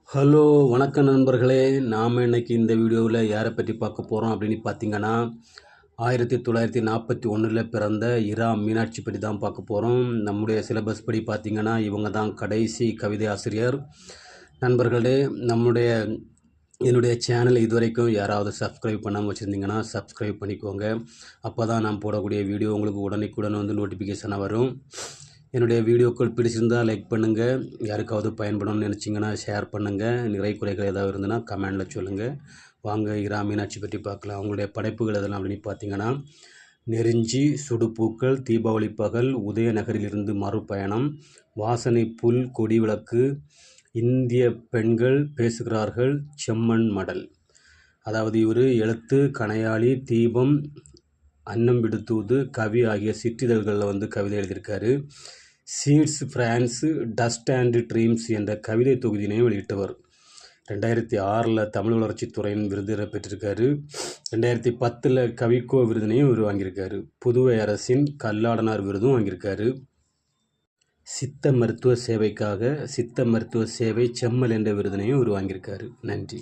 Hello வணக்கம் நண்பர்களே. நாம் இன்னைக்கு இந்த வீடியோவில் யாரை பற்றி பார்க்க போகிறோம் அப்படின்னு பார்த்தீங்கன்னா 1941 பிறந்த இரா மீனாட்சி பற்றி தான் பார்க்க போகிறோம். நம்முடைய சிலபஸ் படி பார்த்திங்கன்னா இவங்க தான் கடைசி கவிதை ஆசிரியர். நண்பர்களே, என்னுடைய சேனல் இதுவரைக்கும் யாராவது சப்ஸ்கிரைப் பண்ணாமல் வச்சுருந்தீங்கன்னா சப்ஸ்கிரைப் பண்ணிக்கோங்க. அப்போ தான் நான் போடக்கூடிய வீடியோ உங்களுக்கு உடனுக்குடன் வந்து நோட்டிஃபிகேஷனாக வரும். என்னுடைய வீடியோக்கள் பிடிச்சிருந்தால் லைக் பண்ணுங்கள். யாருக்காவது பயன்படணும்னு நினச்சிங்கன்னா ஷேர் பண்ணுங்கள். நிறை குறைகள் ஏதாவது இருந்ததுன்னா கமெண்டில் சொல்லுங்கள். வாங்க இரா மீனாட்சி பற்றி பார்க்கலாம். அவங்களுடைய படைப்புகள் எதெல்லாம் அப்படின்னு பார்த்தீங்கன்னா நெருஞ்சி, சுடுபூக்கள், தீபாவளி பகல், உதயநகரிலிருந்து மறுபயணம், வாசனை புல், கொடி விளக்கு, இந்திய பெண்கள் பேசுகிறார்கள், செம்மண் மடல். அதாவது இவர் எழுத்து, கணையாளி, தீபம், அன்னம் விடுத்தூது, கவி ஆகிய சிற்றிதழ்களில் வந்து கவிதை எழுதியிருக்காரு. Seeds, France, dust and dreams என்ற கவிதை தொகுதியினையும் வெளியிட்டவர். 2006 தமிழ் வளர்ச்சித்துறையின் விருது பெற்றிருக்காரு. 2010 கவிக்கோ விருதினையும் இவர் வாங்கியிருக்காரு. புதுவை அரசின் கல்லாடனார் விருதும் வாங்கியிருக்காரு. சித்த மருத்துவ சேவைக்காக சித்த மருத்துவ சேவை செம்மல் என்ற விருதினையும் இவர் வாங்கியிருக்காரு. நன்றி.